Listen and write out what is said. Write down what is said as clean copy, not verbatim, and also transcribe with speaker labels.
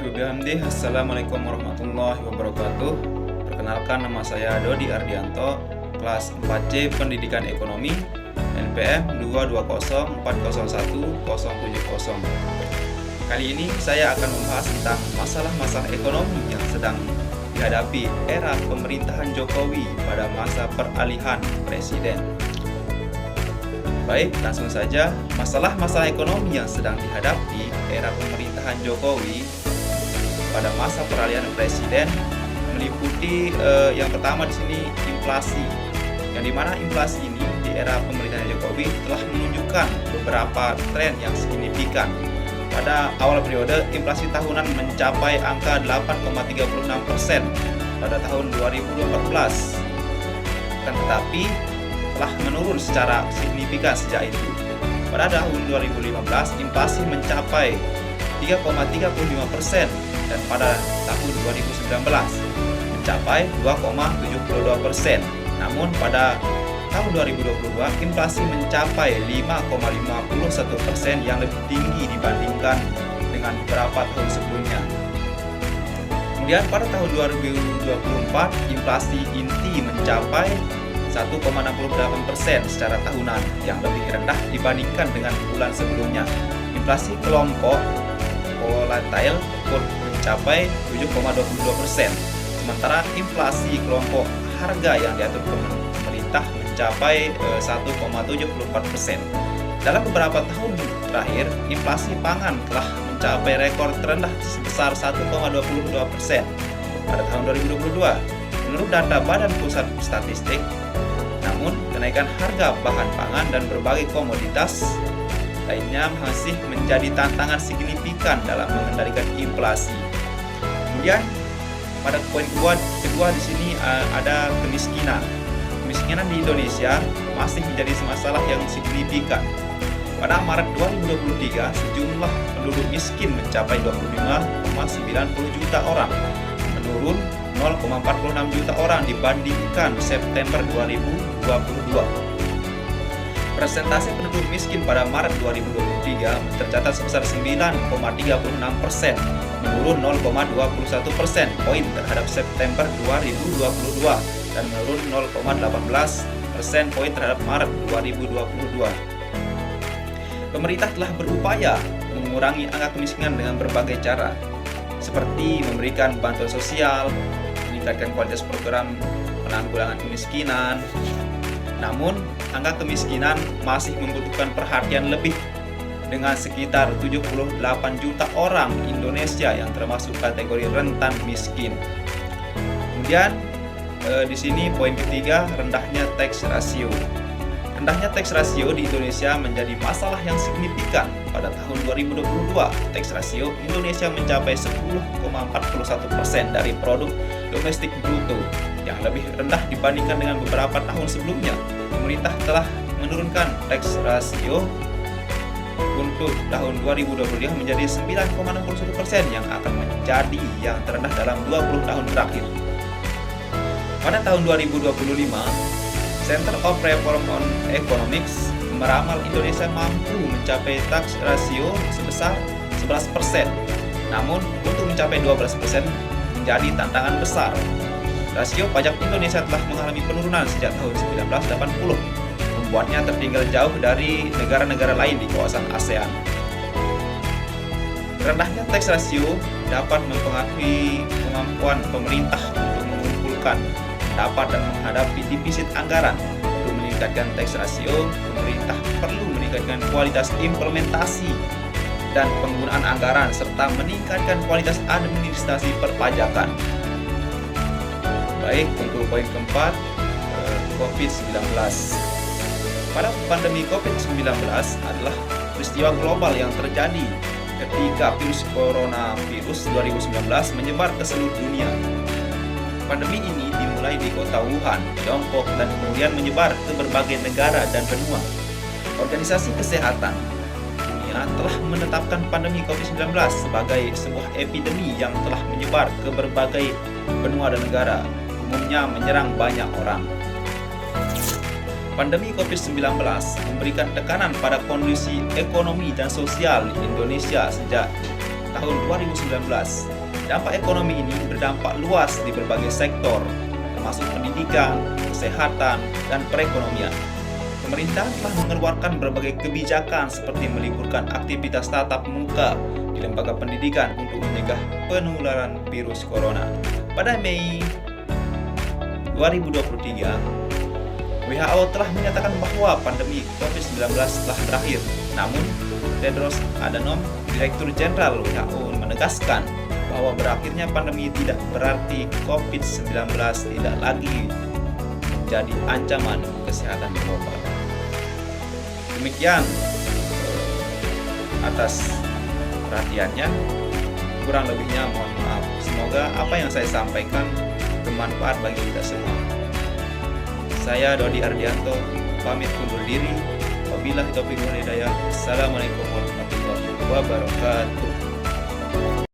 Speaker 1: Bihamdih. Assalamualaikum warahmatullahi wabarakatuh. Perkenalkan, nama saya Dodi Ardianto, kelas 4C Pendidikan Ekonomi, NPM 220401070. Kali ini saya akan membahas tentang masalah-masalah ekonomi yang sedang dihadapi era pemerintahan Jokowi pada masa peralihan presiden. Baik, langsung saja. Masalah-masalah ekonomi yang sedang dihadapi era pemerintahan Jokowi pada masa peralihan presiden meliputi yang pertama di sini inflasi. Yang dimana inflasi ini di era pemerintahan Jokowi telah menunjukkan beberapa tren yang signifikan. Pada awal periode, inflasi tahunan mencapai angka 8,36% pada tahun 2014. Tetapi telah menurun secara signifikan sejak itu. Pada tahun 2015, inflasi mencapai 3,35% dan pada tahun 2019 mencapai 2,72%. Namun pada tahun 2022, inflasi mencapai 5,51% yang lebih tinggi dibandingkan dengan beberapa tahun sebelumnya. Kemudian pada tahun 2024, inflasi inti mencapai 1,68% secara tahunan, yang lebih rendah dibandingkan dengan bulan sebelumnya. Inflasi kelompok volatile mencapai 7,22%, sementara inflasi kelompok harga yang diatur pemerintah mencapai 1,74%. Dalam beberapa tahun terakhir, inflasi pangan telah mencapai rekor terendah sebesar 1,22% pada tahun 2022 menurut data Badan Pusat Statistik. Namun, kenaikan harga bahan pangan dan berbagai komoditas lainnya masih menjadi tantangan signifikan dalam mengendalikan inflasi. Kemudian, pada poin kedua di sini ada kemiskinan. Kemiskinan di Indonesia masih menjadi masalah yang signifikan. Pada Maret 2023, sejumlah penduduk miskin mencapai 25,90 juta orang, menurun 0,46 juta orang dibandingkan September 2022. Persentase penduduk miskin pada Maret 2023 tercatat sebesar 9,36%, menurun 0,21% poin terhadap September 2022 dan menurun 0,18% poin terhadap Maret 2022. Pemerintah telah berupaya mengurangi angka kemiskinan dengan berbagai cara, seperti memberikan bantuan sosial, meningkatkan kualitas program penanggulangan kemiskinan. Namun, angka kemiskinan masih membutuhkan perhatian lebih dengan sekitar 78 juta orang Indonesia yang termasuk kategori rentan miskin. Kemudian di sini poin ketiga, rendahnya tax ratio. Rendahnya tax ratio di Indonesia menjadi masalah yang signifikan. Pada tahun 2022, tax ratio Indonesia mencapai 10,41% dari produk domestik bruto, yang lebih rendah dibandingkan dengan beberapa tahun sebelumnya. Pemerintah telah menurunkan tax ratio untuk tahun 2025 menjadi 9,61% yang akan menjadi yang terendah dalam 20 tahun terakhir. Pada tahun 2025, Center of Reform on Economics meramal Indonesia mampu mencapai tax ratio sebesar 11%. Namun, untuk mencapai 12% menjadi tantangan besar. Rasio pajak Indonesia telah mengalami penurunan sejak tahun 1980, membuatnya tertinggal jauh dari negara-negara lain di kawasan ASEAN. Rendahnya tax ratio dapat mempengaruhi kemampuan pemerintah untuk mengumpulkan pendapat dan menghadapi defisit anggaran. Untuk meningkatkan tax ratio, pemerintah perlu meningkatkan kualitas implementasi dan penggunaan anggaran serta meningkatkan kualitas administrasi perpajakan. Baik, untuk poin keempat, COVID-19. Pada pandemi COVID-19 adalah peristiwa global yang terjadi ketika virus coronavirus 2019 menyebar ke seluruh dunia. Pandemi ini dimulai di kota Wuhan, Tiongkok, dan kemudian menyebar ke berbagai negara dan benua. Organisasi Kesehatan Dunia telah menetapkan pandemi COVID-19 sebagai sebuah epidemi yang telah menyebar ke berbagai benua dan negara, umumnya menyerang banyak orang. Pandemi COVID-19 memberikan tekanan pada kondisi ekonomi dan sosial Indonesia sejak tahun 2019. Dampak ekonomi ini berdampak luas di berbagai sektor, termasuk pendidikan, kesehatan, dan perekonomian. Pemerintah telah mengeluarkan berbagai kebijakan seperti meliburkan aktivitas tatap muka di lembaga pendidikan untuk mencegah penularan virus corona. Pada Mei 2023, WHO telah menyatakan bahwa pandemi COVID-19 telah berakhir. Namun, Tedros Adhanom, Direktur Jenderal WHO, menegaskan bahwa berakhirnya pandemi tidak berarti COVID-19 tidak lagi menjadi ancaman kesehatan global. Demikian atas perhatiannya, kurang lebihnya mohon maaf. Semoga apa yang saya sampaikan bermanfaat bagi kita semua. Saya Dodi Ardianto, pamit undur diri. Wabillahi taufiq wal hidayah. Assalamualaikum warahmatullahi wabarakatuh.